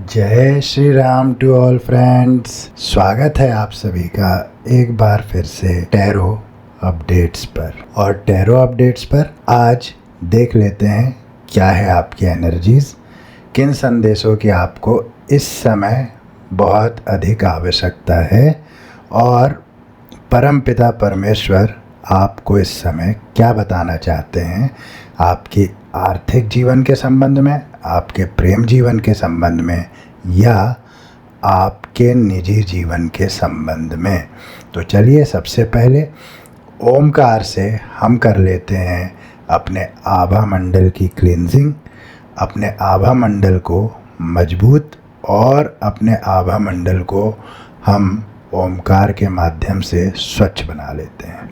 जय Shri Ram to all friends. स्वागत है आप सभी का एक बार फिर से टैरो अपडेट्स पर। और टैरो अपडेट्स पर आज देख लेते हैं क्या है आपकी एनर्जीज, किन संदेशों की आपको इस समय बहुत अधिक आवश्यकता है और परमपिता परमेश्वर आपको इस समय क्या बताना चाहते हैं आपकी आर्थिक जीवन के संबंध में, आपके प्रेम जीवन के संबंध में या आपके निजी जीवन के संबंध में। तो चलिए सबसे पहले ओमकार से हम कर लेते हैं अपने आभा मंडल की क्लींजिंग, अपने आभा मंडल को मजबूत और अपने आभा मंडल को हम ओमकार के माध्यम से स्वच्छ बना लेते हैं।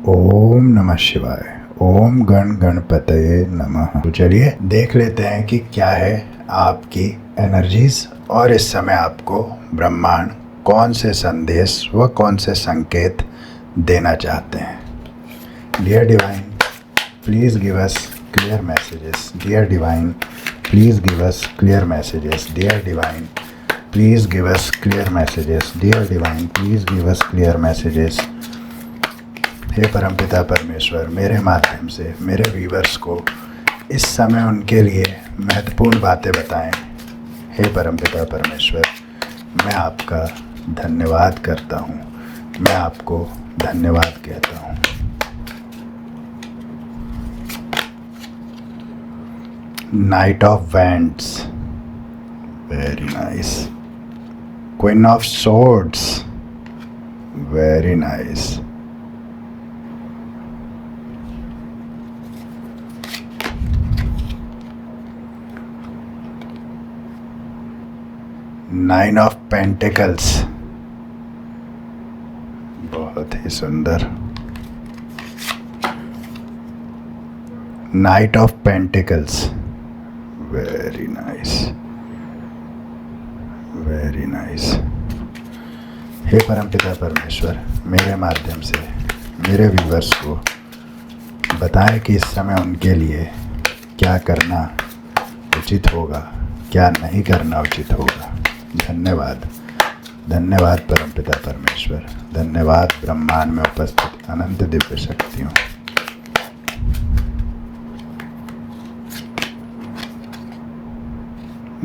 ओम नमः शिवाय। ओम गण गणपतये नमः। तो चलिए देख लेते हैं कि क्या है आपकी एनर्जीज और इस समय आपको ब्रह्मांड कौन से संदेश व कौन से संकेत देना चाहते हैं। Dear divine, please give us clear messages. Dear divine, please give us clear messages. Dear divine, please give us clear messages. Dear divine, please give us clear messages. हे परमपिता परमेश्वर, मेरे माध्यम से मेरे व्यूवर्स को इस समय उनके लिए महत्वपूर्ण बातें बताएं। हे परमपिता परमेश्वर, मैं आपका धन्यवाद करता हूँ, मैं आपको धन्यवाद कहता हूँ। Knight of wands, very nice. Queen of swords, very nice. Nine of pentacles, बहुत ही सुंदर। Knight of pentacles, very nice, very nice. हे परमपिता परमेश्वर, मेरे माध्यम से मेरे व्यूवर्स को बताएं कि इस समय उनके लिए क्या करना उचित होगा, क्या नहीं करना उचित होगा। धन्यवाद, धन्यवाद परमपिता परमेश्वर, धन्यवाद ब्रह्मांड में उपस्थित अनंत दिव्य शक्तियों।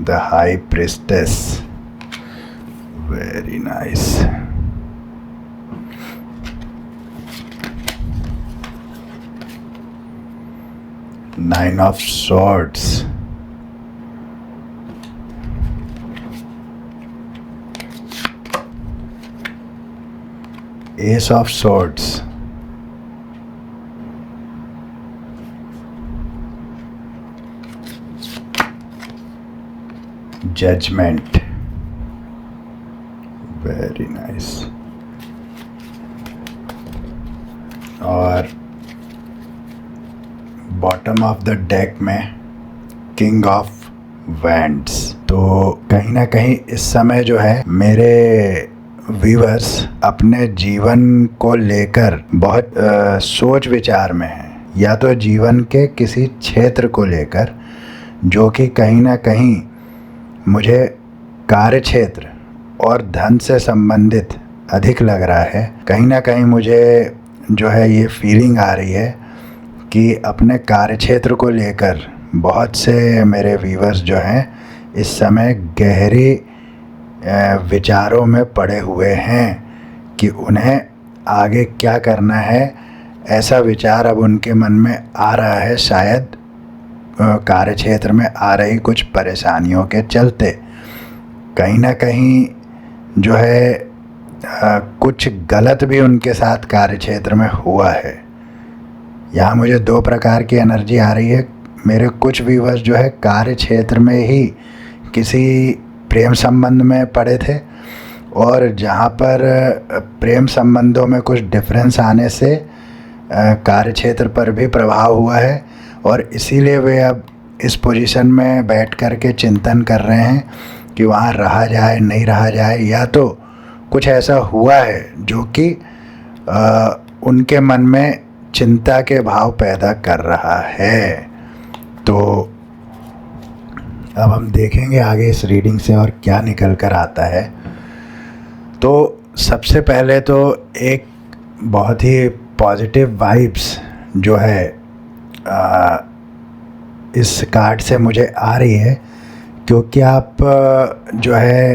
The high priestess, very nice. Nine of swords, Ace of Swords, Judgment, very nice। और बॉटम ऑफ द डेक में किंग ऑफ वैंड्स। तो कहीं ना कहीं इस समय जो है मेरे व्यूअर्स अपने जीवन को लेकर बहुत सोच विचार में हैं, या तो जीवन के किसी क्षेत्र को लेकर जो कि कहीं ना कहीं मुझे कार्य क्षेत्र और धन से संबंधित अधिक लग रहा है। कहीं ना कहीं मुझे जो है ये फीलिंग आ रही है कि अपने कार्य क्षेत्र को लेकर बहुत से मेरे व्यूअर्स जो हैं इस समय गहरी विचारों में पड़े हुए हैं कि उन्हें आगे क्या करना है। ऐसा विचार अब उनके मन में आ रहा है, शायद कार्य क्षेत्र में आ रही कुछ परेशानियों के चलते। कहीं ना कहीं जो है कुछ गलत भी उनके साथ कार्य क्षेत्र में हुआ है। यहाँ मुझे दो प्रकार की एनर्जी आ रही है। मेरे कुछ व्यूवर्स जो है कार्य क्षेत्र में ही किसी प्रेम संबंध में पड़े थे, और जहाँ पर प्रेम संबंधों में कुछ डिफरेंस आने से कार्य क्षेत्र पर भी प्रभाव हुआ है, और इसीलिए वे अब इस पोजीशन में बैठ कर के चिंतन कर रहे हैं कि वहाँ रहा जाए नहीं रहा जाए, या तो कुछ ऐसा हुआ है जो कि उनके मन में चिंता के भाव पैदा कर रहा है। तो अब हम देखेंगे आगे इस रीडिंग से और क्या निकल कर आता है। तो सबसे पहले तो एक बहुत ही पॉजिटिव वाइब्स जो है इस कार्ड से मुझे आ रही है, क्योंकि आप जो है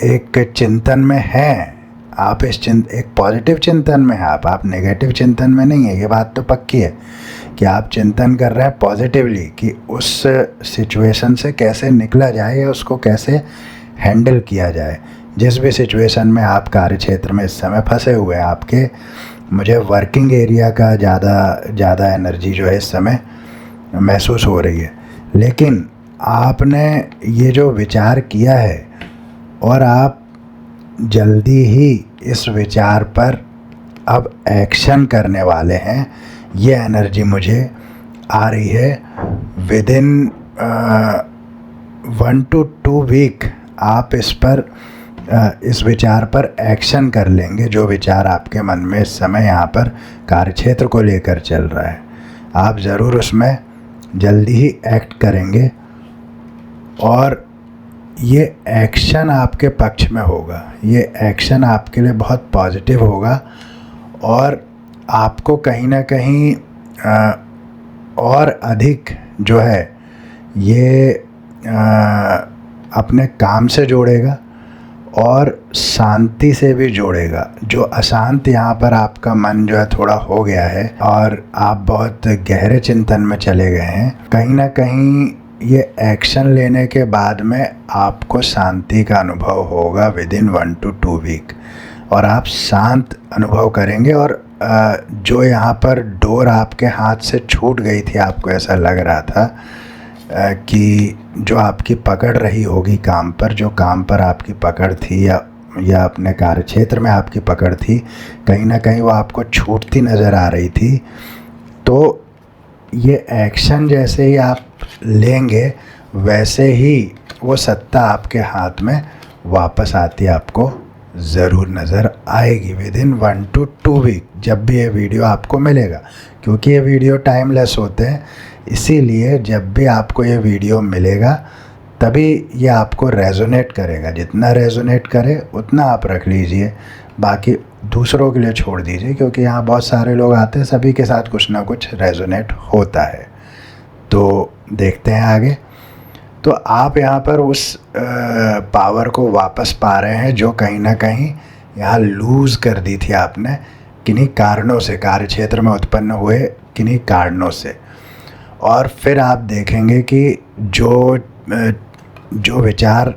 एक चिंतन में हैं। आप एक पॉजिटिव चिंतन में हैं, आप नेगेटिव चिंतन में नहीं है। ये बात तो पक्की है कि आप चिंतन कर रहे हैं पॉजिटिवली कि उस सिचुएशन से कैसे निकला जाए या उसको कैसे हैंडल किया जाए। जिस भी सिचुएशन में आप कार्य क्षेत्र में इस समय फंसे हुए हैं, आपके मुझे वर्किंग एरिया का ज़्यादा एनर्जी जो है इस समय महसूस हो रही है। लेकिन आपने ये जो विचार किया है और आप जल्दी ही इस विचार पर अब एक्शन करने वाले हैं, ये एनर्जी मुझे आ रही है। विद इन 1 to 2 वीक आप इस विचार पर एक्शन कर लेंगे। जो विचार आपके मन में इस समय यहाँ पर कार्यक्षेत्र को लेकर चल रहा है, आप ज़रूर उसमें जल्दी ही एक्ट करेंगे, और ये एक्शन आपके पक्ष में होगा। ये एक्शन आपके लिए बहुत पॉजिटिव होगा, और आपको कहीं ना कहीं और अधिक जो है ये अपने काम से जोड़ेगा और शांति से भी जोड़ेगा। जो अशांत यहाँ पर आपका मन जो है थोड़ा हो गया है और आप बहुत गहरे चिंतन में चले गए हैं, कहीं ना कहीं ये एक्शन लेने के बाद में आपको शांति का अनुभव होगा विद इन 1 to 2 वीक, और आप शांत अनुभव करेंगे। और जो यहाँ पर डोर आपके हाथ से छूट गई थी, आपको ऐसा लग रहा था कि जो आपकी पकड़ रही होगी काम पर, जो काम पर आपकी पकड़ थी या अपने कार्य क्षेत्र में आपकी पकड़ थी, कहीं ना कहीं वो आपको छूटती नज़र आ रही थी। तो ये एक्शन जैसे ही आप लेंगे, वैसे ही वो सत्ता आपके हाथ में वापस आती आपको ज़रूर नज़र आएगी विद इन 1 to 2 वीक, जब भी ये वीडियो आपको मिलेगा। क्योंकि ये वीडियो टाइमलेस होते हैं, इसीलिए जब भी आपको ये वीडियो मिलेगा तभी ये आपको रेजोनेट करेगा। जितना रेजोनेट करे उतना आप रख लीजिए, बाकी दूसरों के लिए छोड़ दीजिए, क्योंकि यहाँ बहुत सारे लोग आते हैं, सभी के साथ कुछ ना कुछ रेजोनेट होता है। तो देखते हैं आगे। तो आप यहाँ पर उस पावर को वापस पा रहे हैं जो कहीं ना कहीं यहाँ लूज़ कर दी थी आपने किन्हीं कारणों से, कार्य क्षेत्र में उत्पन्न हुए किन्हीं कारणों से। और फिर आप देखेंगे कि जो विचार,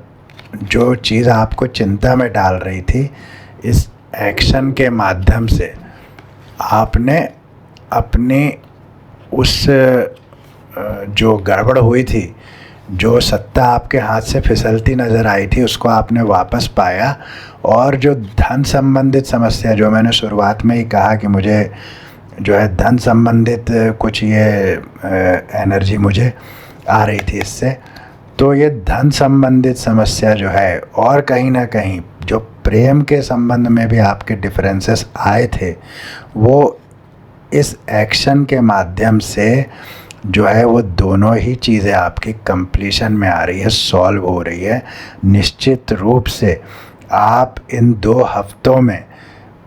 जो चीज़ आपको चिंता में डाल रही थी, इस एक्शन के माध्यम से आपने अपनी उस जो गड़बड़ हुई थी, जो सत्ता आपके हाथ से फिसलती नज़र आई थी, उसको आपने वापस पाया। और जो धन संबंधित समस्या, जो मैंने शुरुआत में ही कहा कि मुझे जो है धन संबंधित कुछ ये एनर्जी मुझे आ रही थी इससे, तो ये धन संबंधित समस्या जो है, और कहीं ना कहीं जो प्रेम के संबंध में भी आपके डिफरेंसेस आए थे, वो इस एक्शन के माध्यम से जो है वो दोनों ही चीज़ें आपकी कंप्लीशन में आ रही है, सॉल्व हो रही है। निश्चित रूप से आप इन 2 हफ्तों में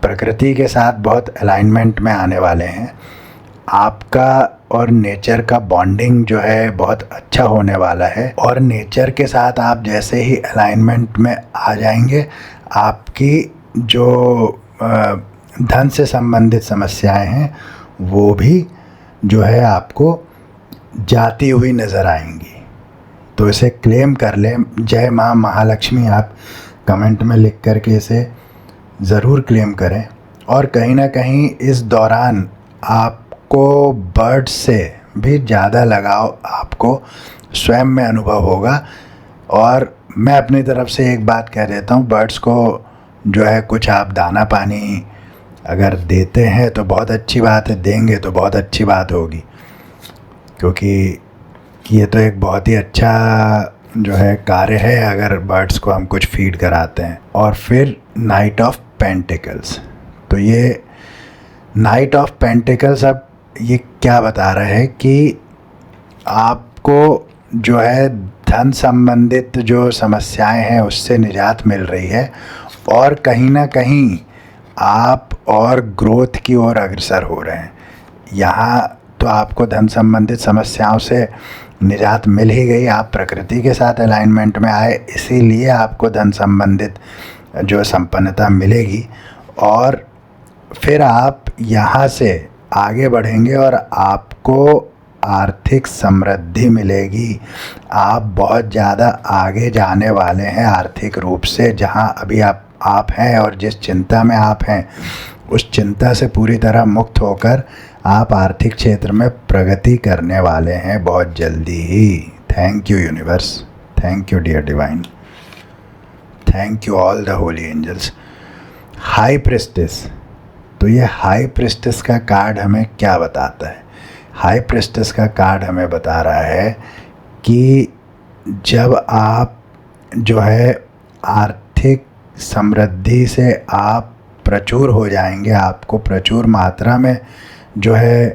प्रकृति के साथ बहुत अलाइनमेंट में आने वाले हैं। आपका और नेचर का बॉन्डिंग जो है बहुत अच्छा होने वाला है, और नेचर के साथ आप जैसे ही अलाइनमेंट में आ जाएंगे, आपकी जो धन से संबंधित समस्याएं हैं वो भी जो है आपको जाती हुई नज़र आएंगी। तो इसे क्लेम कर लें। जय माँ महालक्ष्मी आप कमेंट में लिख करके इसे ज़रूर क्लेम करें। और कहीं ना कहीं इस दौरान आपको आपको बर्ड्स से भी ज़्यादा लगाव आपको स्वयं में अनुभव होगा। और मैं अपनी तरफ से एक बात कह देता हूँ, बर्ड्स को जो है कुछ आप दाना पानी अगर देते हैं तो बहुत अच्छी बात है, देंगे तो बहुत अच्छी बात होगी, क्योंकि ये तो एक बहुत ही अच्छा जो है कार्य है अगर बर्ड्स को हम कुछ फीड कराते हैं। और फिर नाइट ऑफ पेंटिकल्स, तो ये नाइट ऑफ पेंटिकल्स अब ये क्या बता रहा है कि आपको जो है धन संबंधित जो समस्याएं हैं उससे निजात मिल रही है, और कहीं ना कहीं आप और ग्रोथ की ओर अग्रसर हो रहे हैं। यहाँ तो आपको धन संबंधित समस्याओं से निजात मिल ही गई, आप प्रकृति के साथ अलाइनमेंट में आए, इसीलिए आपको धन संबंधित जो संपन्नता मिलेगी। और फिर आप यहाँ से आगे बढ़ेंगे और आपको आर्थिक समृद्धि मिलेगी। आप बहुत ज़्यादा आगे जाने वाले हैं आर्थिक रूप से। जहाँ अभी आप हैं और जिस चिंता में आप हैं उस चिंता से पूरी तरह मुक्त होकर आप आर्थिक क्षेत्र में प्रगति करने वाले हैं बहुत जल्दी ही। Thank you universe, thank you dear divine, thank you all the holy angels. High priestess, तो ये हाई प्रिस्टेस का कार्ड हमें क्या बताता है? हाई प्रिस्टेस का कार्ड हमें बता रहा है कि जब आप जो है आर्थिक समृद्धि से आप प्रचुर हो जाएंगे, आपको प्रचुर मात्रा में जो है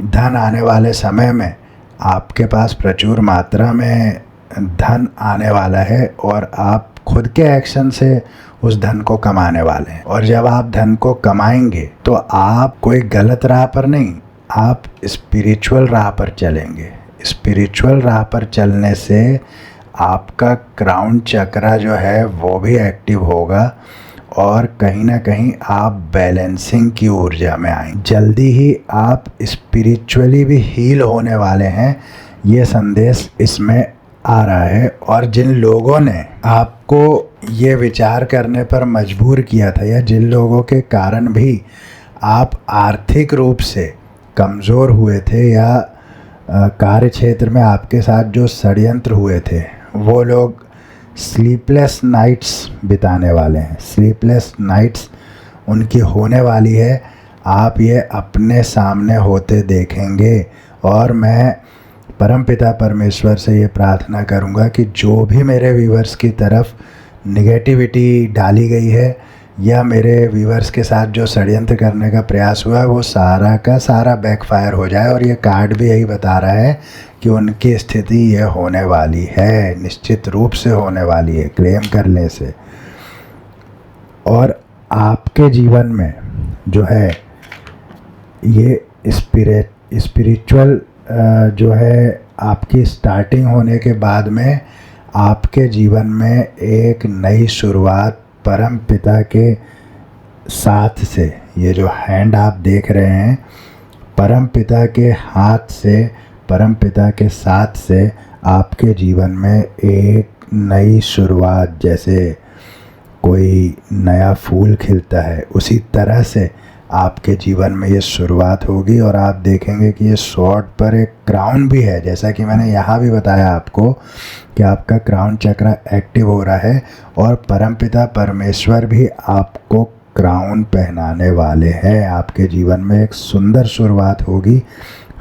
धन आने वाले समय में आपके पास प्रचुर मात्रा में धन आने वाला है, और आप खुद के एक्शन से उस धन को कमाने वाले हैं। और जब आप धन को कमाएंगे तो आप कोई गलत राह पर नहीं, आप स्पिरिचुअल राह पर चलेंगे। स्पिरिचुअल राह पर चलने से आपका क्राउन चक्रा जो है वो भी एक्टिव होगा, और कहीं ना कहीं आप बैलेंसिंग की ऊर्जा में आएंगे। जल्दी ही आप स्पिरिचुअली भी हील होने वाले हैं, ये संदेश इसमें आ रहा है। और जिन लोगों ने आपको ये विचार करने पर मजबूर किया था, या जिन लोगों के कारण भी आप आर्थिक रूप से कमज़ोर हुए थे, या कार्य क्षेत्र में आपके साथ जो षड्यंत्र हुए थे, वो लोग स्लीपलेस नाइट्स बिताने वाले हैं। स्लीपलेस नाइट्स उनकी होने वाली है, आप ये अपने सामने होते देखेंगे। और मैं परमपिता परमेश्वर से ये प्रार्थना करूँगा कि जो भी मेरे व्यूवर्स की तरफ निगेटिविटी डाली गई है, या मेरे व्यूवर्स के साथ जो षड्यंत्र करने का प्रयास हुआ है, वो सारा का सारा बैकफायर हो जाए। और ये कार्ड भी यही बता रहा है कि उनकी स्थिति ये होने वाली है, निश्चित रूप से होने वाली है, क्लेम करने से। और आपके जीवन में जो है ये स्पिरिचुअल जो है आपकी स्टार्टिंग होने के बाद में आपके जीवन में एक नई शुरुआत परम पिता के साथ से, ये जो हैंड आप देख रहे हैं, परम पिता के हाथ से, परम पिता के साथ से आपके जीवन में एक नई शुरुआत, जैसे कोई नया फूल खिलता है, उसी तरह से आपके जीवन में ये शुरुआत होगी। और आप देखेंगे कि ये स्वॉर्ड पर एक क्राउन भी है, जैसा कि मैंने यहाँ भी बताया आपको कि आपका क्राउन चक्र एक्टिव हो रहा है, और परमपिता परमेश्वर भी आपको क्राउन पहनाने वाले हैं। आपके जीवन में एक सुंदर शुरुआत होगी,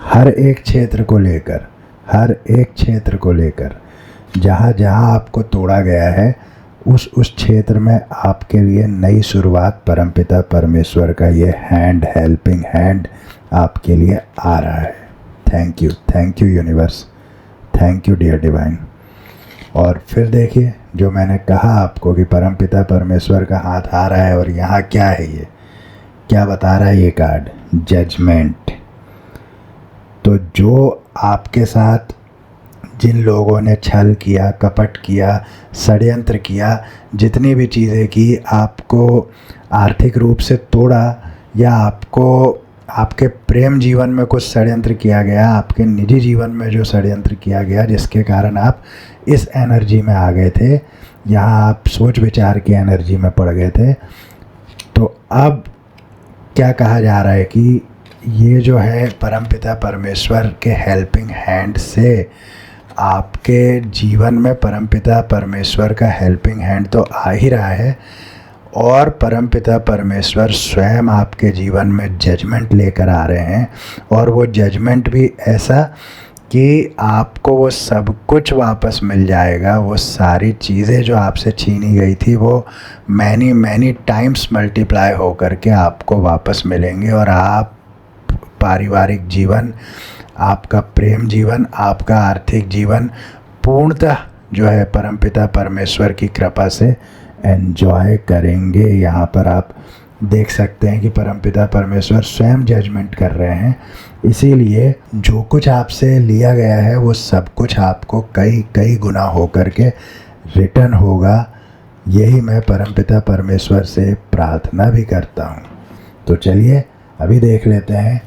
हर एक क्षेत्र को लेकर, हर एक क्षेत्र को लेकर। जहाँ जहाँ आपको तोड़ा गया है उस क्षेत्र में आपके लिए नई शुरुआत परमपिता परमेश्वर का ये हैंड, हेल्पिंग हैंड आपके लिए आ रहा है। Thank you universe, thank you dear divine. और फिर देखिए जो मैंने कहा आपको कि परमपिता परमेश्वर का हाथ आ रहा है, और यहाँ क्या है, ये क्या बता रहा है ये कार्ड? जजमेंट। तो जो आपके साथ जिन लोगों ने छल किया, कपट किया, षड्यंत्र किया, जितनी भी चीज़ें की, आपको आर्थिक रूप से तोड़ा, या आपको आपके प्रेम जीवन में कुछ षड्यंत्र किया गया, आपके निजी जीवन में जो षड्यंत्र किया गया जिसके कारण आप इस एनर्जी में आ गए थे, यहाँ आप सोच विचार की एनर्जी में पड़ गए थे, तो अब क्या कहा जा रहा है कि ये जो है परमपिता परमेश्वर के हेल्पिंग हैंड से आपके जीवन में परमपिता परमेश्वर का हेल्पिंग हैंड तो आ ही रहा है, और परमपिता परमेश्वर स्वयं आपके जीवन में जजमेंट लेकर आ रहे हैं। और वो जजमेंट भी ऐसा कि आपको वो सब कुछ वापस मिल जाएगा। वो सारी चीज़ें जो आपसे छीनी गई थी वो मैनी टाइम्स मल्टीप्लाई हो करके आपको वापस मिलेंगे, और आप पारिवारिक जीवन, आपका प्रेम जीवन, आपका आर्थिक जीवन पूर्णतः जो है परमपिता परमेश्वर की कृपा से एंजॉय करेंगे। यहाँ पर आप देख सकते हैं कि परमपिता परमेश्वर स्वयं जजमेंट कर रहे हैं, इसीलिए जो कुछ आपसे लिया गया है वो सब कुछ आपको कई गुना हो करके रिटर्न होगा। यही मैं परमपिता परमेश्वर से प्रार्थना भी करता हूँ। तो चलिए अभी देख लेते हैं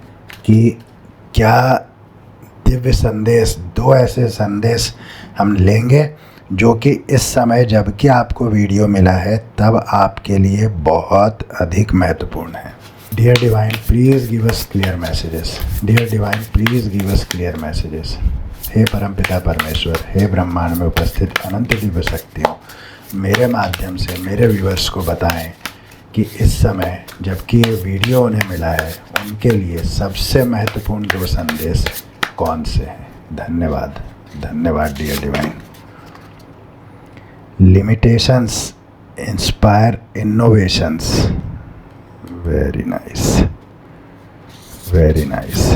कि क्या दिव्य संदेश, 2 ऐसे संदेश हम लेंगे जो कि इस समय जबकि आपको वीडियो मिला है तब आपके लिए बहुत अधिक महत्वपूर्ण है। Dear divine, please give us clear messages. Dear divine, please give us clear messages. हे परमपिता परमेश्वर, हे ब्रह्मांड में उपस्थित अनंत दिव्य शक्तियों, मेरे माध्यम से मेरे व्यूअर्स को बताएं कि इस समय जबकि ये वीडियो उन्हें मिला है उनके लिए सबसे महत्वपूर्ण 2 संदेश कौन से हैं। धन्यवाद, धन्यवाद dear divine. Limitations inspire innovations. Very nice, very nice.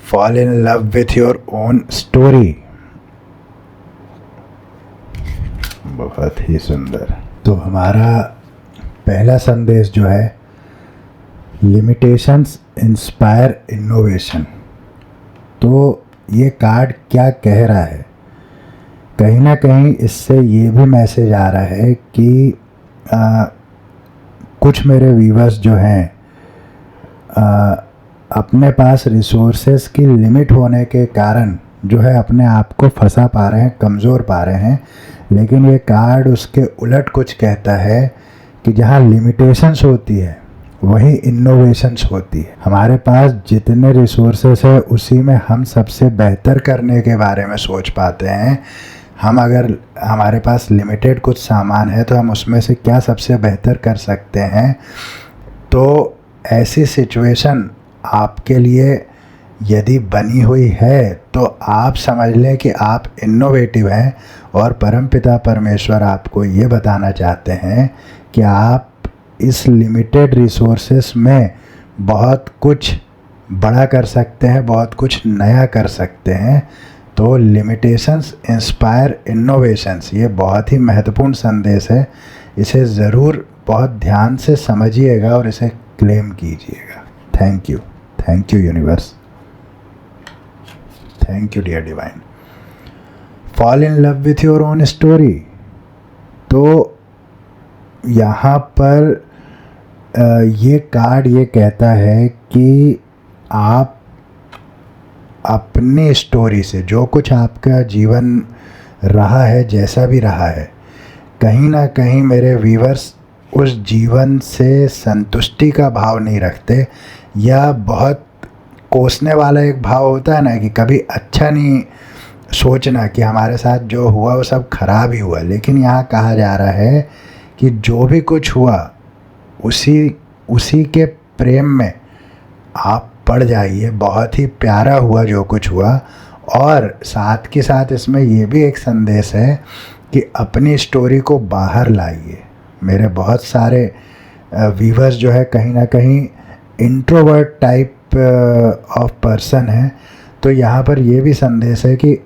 Fall in love with your own story. बहुत ही सुंदर। तो हमारा पहला संदेश जो है, लिमिटेशंस इंस्पायर इनोवेशन। तो ये कार्ड क्या कह रहा है? कहीं ना कहीं इससे ये भी मैसेज आ रहा है कि कुछ मेरे व्यूअर्स जो हैं अपने पास रिसोर्सेस की लिमिट होने के कारण जो है अपने आप को फंसा पा रहे हैं, कमज़ोर पा रहे हैं। लेकिन ये कार्ड उसके उलट कुछ कहता है कि जहाँ लिमिटेशंस होती है वही इनोवेशंस होती है। हमारे पास जितने रिसोर्सेस है उसी में हम सबसे बेहतर करने के बारे में सोच पाते हैं। हम अगर हमारे पास लिमिटेड कुछ सामान है तो हम उसमें से क्या सबसे बेहतर कर सकते हैं। तो ऐसी सिचुएशन आपके लिए यदि बनी हुई है तो आप समझ लें कि आप इनोवेटिव हैं, और परमपिता परमेश्वर आपको ये बताना चाहते हैं कि आप इस लिमिटेड रिसोर्सेस में बहुत कुछ बड़ा कर सकते हैं, बहुत कुछ नया कर सकते हैं। तो लिमिटेशंस इंस्पायर इनोवेशंस, ये बहुत ही महत्वपूर्ण संदेश है। इसे ज़रूर बहुत ध्यान से समझिएगा और इसे क्लेम कीजिएगा। Thank you universe, thank you dear divine. Fall in love with your own story. तो यहाँ पर ये कार्ड ये कहता है कि आप अपनी स्टोरी से, जो कुछ आपका जीवन रहा है, जैसा भी रहा है, कहीं ना कहीं मेरे व्यूअर्स उस जीवन से संतुष्टि का भाव नहीं रखते, या बहुत कोसने वाला एक भाव होता है ना कि कभी अच्छा नहीं सोचना कि हमारे साथ जो हुआ वो सब खराब ही हुआ। लेकिन यहाँ कहा जा रहा है कि जो भी कुछ हुआ उसी के प्रेम में आप पड़ जाइए। बहुत ही प्यारा हुआ जो कुछ हुआ। और साथ के साथ इसमें ये भी एक संदेश है कि अपनी स्टोरी को बाहर लाइए। मेरे बहुत सारे व्यूअर्स जो है कहीं ना कहीं इंट्रोवर्ट टाइप ऑफ पर्सन है। तो यहाँ पर ये भी संदेश है कि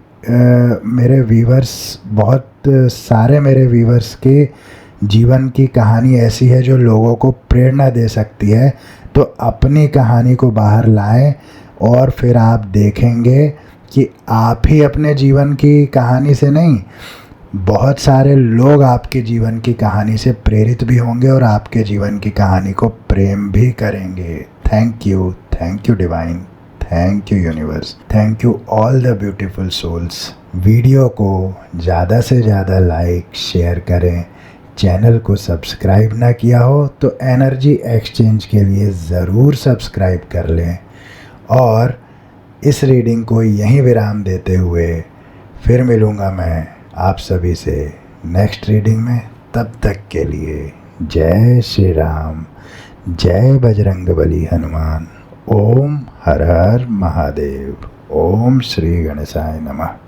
मेरे व्यूअर्स, बहुत सारे मेरे व्यूअर्स के जीवन की कहानी ऐसी है जो लोगों को प्रेरणा दे सकती है। तो अपनी कहानी को बाहर लाएं और फिर आप देखेंगे कि आप ही अपने जीवन की कहानी से नहीं, बहुत सारे लोग आपके जीवन की कहानी से प्रेरित भी होंगे और आपके जीवन की कहानी को प्रेम भी करेंगे। Thank you divine, thank you universe, thank you all the beautiful souls. Video को ज़्यादा से ज़्यादा लाइक शेयर करें, चैनल को सब्सक्राइब ना किया हो तो एनर्जी एक्सचेंज के लिए ज़रूर सब्सक्राइब कर लें। और इस रीडिंग को यहीं विराम देते हुए फिर मिलूँगा मैं आप सभी से नेक्स्ट रीडिंग में। तब तक के लिए जय श्री राम, जय बजरंगबली हनुमान। ओम हर हर महादेव। ओम श्री गणेशाय नमः।